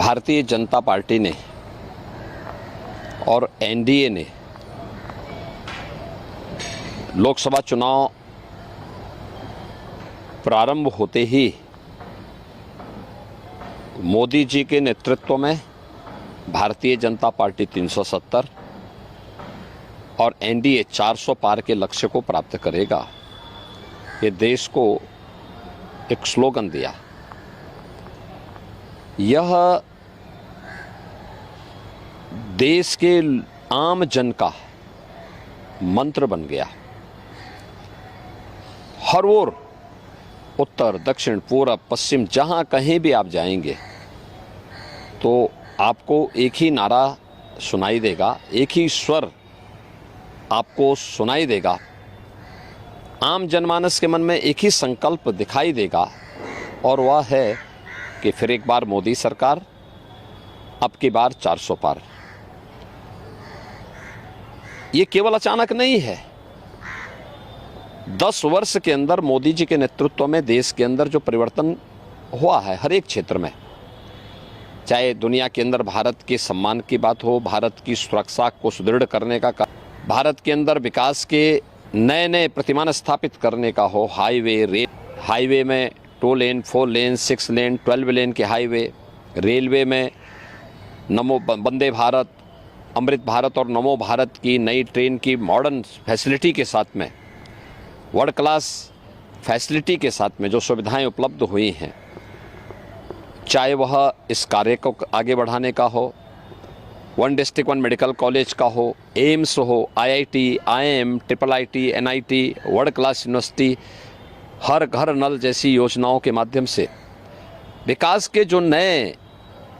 Bharatiya Janata party ने और NDA ने लोकसभा चुनाव प्रारंभ होते ही मोदी जी के नेतृत्व में भारतीय जनता पार्टी 370 और एनडीए 400 पार के लक्ष्य को प्राप्त करेगा, ये देश को एक स्लोगन दिया। यह देश के आम जन का मंत्र बन गया। हर ओर, उत्तर, दक्षिण, पूरब, पश्चिम, जहां कहीं भी आप जाएंगे तो आपको एक ही नारा सुनाई देगा, एक ही स्वर आपको सुनाई देगा। आम जनमानस के मन में एक ही संकल्प दिखाई देगा और वह है कि फिर एक बार मोदी सरकार, अब की बार 400 पार। ये केवल अचानक नहीं है। 10 वर्ष के अंदर मोदी जी के नेतृत्व में देश के अंदर जो परिवर्तन हुआ है हर एक क्षेत्र में, चाहे दुनिया के अंदर भारत के सम्मान की बात हो, भारत की सुरक्षा को सुदृढ़ करने का, भारत के अंदर विकास के नए नए प्रतिमान स्थापित करने का हो, हाईवे में 2 लेन, 4 लेन, 6 लेन, 12 लेन के हाईवे, रेलवे में नमो वंदे भारत, अमृत भारत और नमो भारत की नई ट्रेन की मॉडर्न फैसिलिटी के साथ में, वर्ल्ड क्लास फैसिलिटी के साथ में जो सुविधाएं उपलब्ध हुई हैं, चाहे वह इस कार्य को आगे बढ़ाने का हो, 1 डिस्ट्रिक्ट 1 मेडिकल कॉलेज का हो, एम्स हो, IIT, IIM, IIIT, NIT, world class university, हर घर नल जैसी योजनाओं के माध्यम से विकास के जो नए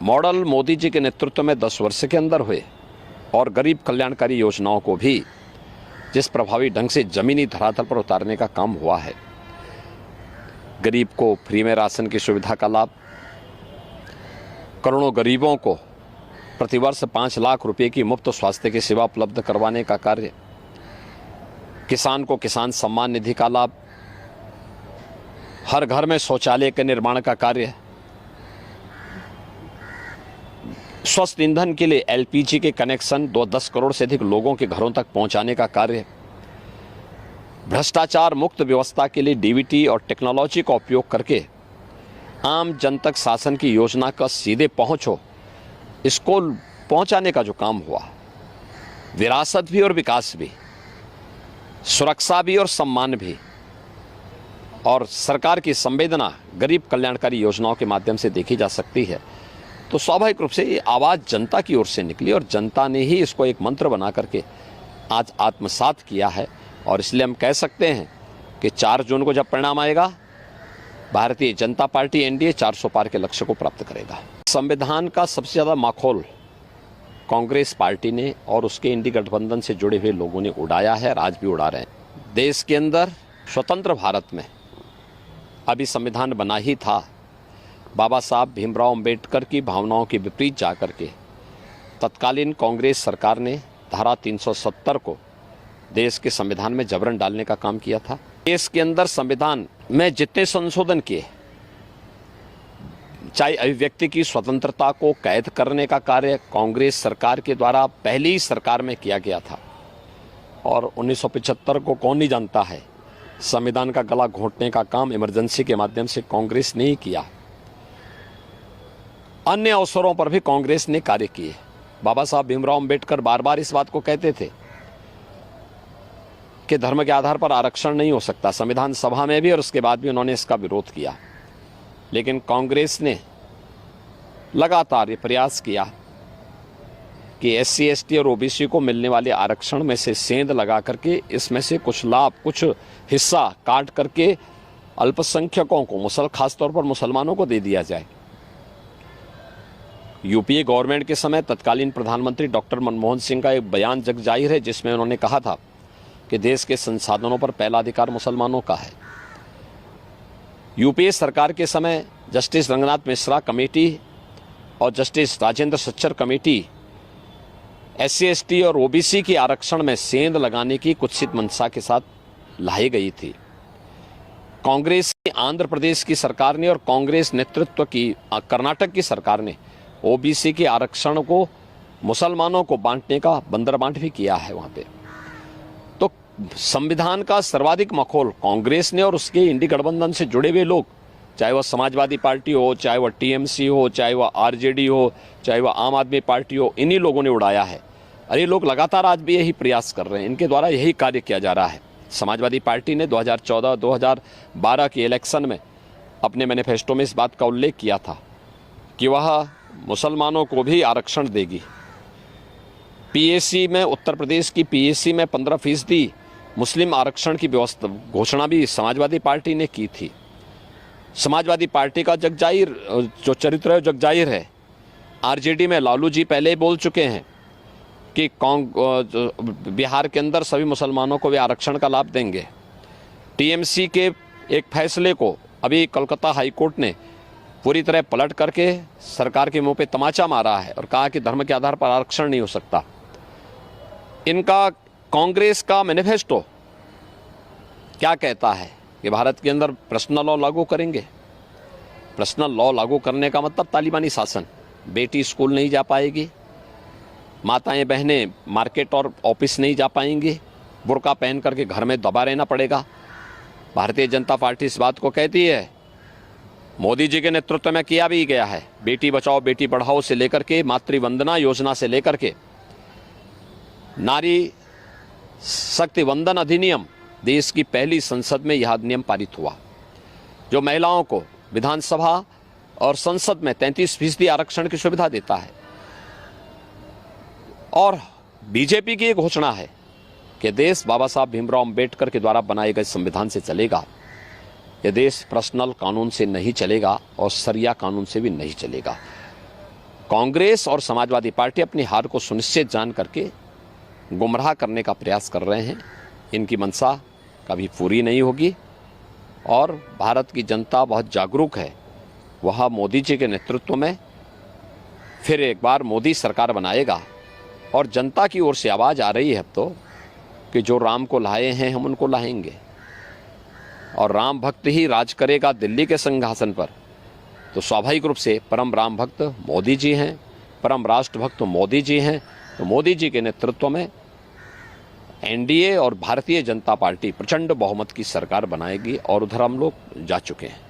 मॉडल मोदी जी के नेतृत्व में 10 वर्ष के अंदर हुए और गरीब कल्याणकारी योजनाओं को भी जिस प्रभावी ढंग से जमीनी धरातल पर उतारने का काम हुआ है। गरीब को फ्री में राशन की सुविधा का लाभ, करोड़ों गरीबों को प्रतिवर्ष 5 लाख रुपए की मुफ्त स्वास्थ्य की सेवा उपलब्ध करवाने का कार्य, किसान को किसान सम्मान निधि का लाभ, हर घर में शौचालय के निर्माण का कार्य, स्वस्थ ईंधन के लिए LPG के कनेक्शन 10 करोड़ से अधिक लोगों के घरों तक पहुंचाने का कार्य, भ्रष्टाचार मुक्त व्यवस्था के लिए DBT और टेक्नोलॉजी का उपयोग करके आम जन तक शासन की योजना का सीधे पहुंचो, इसको पहुंचाने का जो काम हुआ, विरासत भी और विकास भी, सुरक्षा भी और सम्मान भी, और सरकार की संवेदना गरीब कल्याणकारी योजनाओं के माध्यम से देखी जा सकती है, तो स्वाभाविक रूप से ये आवाज़ जनता की ओर से निकली और जनता ने ही इसको एक मंत्र बना करके आज आत्मसात किया है। और इसलिए हम कह सकते हैं कि 4 जून को जब परिणाम आएगा, भारतीय जनता पार्टी एनडीए 400 पार के लक्ष्य को प्राप्त करेगा। संविधान का सबसे ज़्यादा माखौल कांग्रेस पार्टी ने और उसके इंडी गठबंधन से जुड़े हुए लोगों ने उड़ाया है और आज भी उड़ा रहे हैं। देश के अंदर स्वतंत्र भारत में अभी संविधान बना ही था, बाबा साहब भीमराव अंबेडकर की भावनाओं के विपरीत जाकर के तत्कालीन कांग्रेस सरकार ने धारा 370 को देश के संविधान में जबरन डालने का काम किया था। देश के अंदर संविधान में जितने संशोधन किए, चाहे अभिव्यक्ति की स्वतंत्रता को कैद करने का कार्य कांग्रेस सरकार के द्वारा पहली सरकार में किया गया था, और 1975 को कौन नहीं जानता है, संविधान का गला घोंटने का काम इमरजेंसी के माध्यम से कांग्रेस ने ही किया। अन्य अवसरों पर भी कांग्रेस ने कार्य किए। बाबा साहब भीमराव अंबेडकर बार बार इस बात को कहते थे कि धर्म के आधार पर आरक्षण नहीं हो सकता, संविधान सभा में भी और उसके बाद भी उन्होंने इसका विरोध किया। लेकिन कांग्रेस ने लगातार ये प्रयास किया कि SC ST और OBC को मिलने वाले आरक्षण में से सेंध लगा करके इसमें से कुछ लाभ, कुछ हिस्सा काट करके अल्पसंख्यकों को, खासतौर पर मुसलमानों को दे दिया जाए। यूपीए गवर्नमेंट के समय तत्कालीन प्रधानमंत्री डॉक्टर मनमोहन सिंह का एक बयान जग जाहिर है, जिसमें उन्होंने कहा था कि देश के संसाधनों पर पहला अधिकार मुसलमानों का है। यूपीए सरकार के समय जस्टिस रंगनाथ मिश्रा कमेटी और justice Rajendra Sachar committee SC ST और OBC के आरक्षण में सेंध लगाने की कुत्सित मंशा के साथ लाई गई थी। कांग्रेस की आंध्र प्रदेश की सरकार ने और कांग्रेस नेतृत्व की कर्नाटक की सरकार ने ओबीसी के आरक्षण को मुसलमानों को बांटने का बंदरबांट भी किया है वहाँ पे। तो संविधान का सर्वाधिक मखौल कांग्रेस ने और उसके इंडी गठबंधन से जुड़े हुए लोग, चाहे वह समाजवादी पार्टी हो, चाहे वह टीएमसी हो, चाहे वह आरजेडी हो, चाहे वह आम आदमी पार्टी हो, इन्हीं लोगों ने उड़ाया है। और ये लोग लगातार आज भी यही प्रयास कर रहे हैं, इनके द्वारा यही कार्य किया जा रहा है। समाजवादी पार्टी ने 2014-2012 के इलेक्शन में अपने मैनिफेस्टो में इस बात का उल्लेख किया था कि वह मुसलमानों को भी आरक्षण देगी। पीएसी में, उत्तर प्रदेश की पीएसी में 15% मुस्लिम आरक्षण की व्यवस्था घोषणा भी समाजवादी पार्टी ने की थी। समाजवादी पार्टी का जगजाहिर जो चरित्र है जगजाहिर है। आरजेडी में लालू जी पहले ही बोल चुके हैं कि बिहार के अंदर सभी मुसलमानों को वे आरक्षण का लाभ देंगे। टीएमसी के एक फैसले को अभी कोलकाता हाईकोर्ट ने पूरी तरह पलट करके सरकार के मुंह पे तमाचा मारा है और कहा कि धर्म के आधार पर आरक्षण नहीं हो सकता। इनका कांग्रेस का मैनिफेस्टो क्या कहता है कि भारत के अंदर पर्सनल लॉ लागू करेंगे। पर्सनल लॉ लागू करने का मतलब तालिबानी शासन। बेटी स्कूल नहीं जा पाएगी, माताएं बहनें मार्केट और ऑफिस नहीं जा पाएंगी, बुर्का पहन करके घर में दबा रहना पड़ेगा। भारतीय जनता पार्टी इस बात को कहती है, मोदी जी के नेतृत्व में किया भी गया है। बेटी बचाओ बेटी पढ़ाओ से लेकर के मातृवंदना योजना से लेकर के नारी शक्ति वंदन अधिनियम, देश की पहली संसद में यह अधिनियम पारित हुआ जो महिलाओं को विधानसभा और संसद में 33% आरक्षण की सुविधा देता है। और बीजेपी की एक घोषणा है कि देश बाबा साहब भीमराव अंबेडकर के द्वारा बनाए गए संविधान से चलेगा। यह देश पर्सनल कानून से नहीं चलेगा और शरिया कानून से भी नहीं चलेगा। कांग्रेस और समाजवादी पार्टी अपनी हार को सुनिश्चित जान करके गुमराह करने का प्रयास कर रहे हैं। इनकी मंशा कभी पूरी नहीं होगी और भारत की जनता बहुत जागरूक है। वह मोदी जी के नेतृत्व में फिर एक बार मोदी सरकार बनाएगा और जनता की ओर से आवाज़ आ रही है अब तो कि जो राम को लाए हैं हम उनको लाएंगे और राम भक्त ही राज करेगा दिल्ली के सिंहासन पर। तो स्वाभाविक रूप से परम राम भक्त मोदी जी हैं, परम राष्ट्र भक्त मोदी जी हैं। तो मोदी जी के नेतृत्व में एनडीए और भारतीय जनता पार्टी प्रचंड बहुमत की सरकार बनाएगी और उधर हम लोग जा चुके हैं।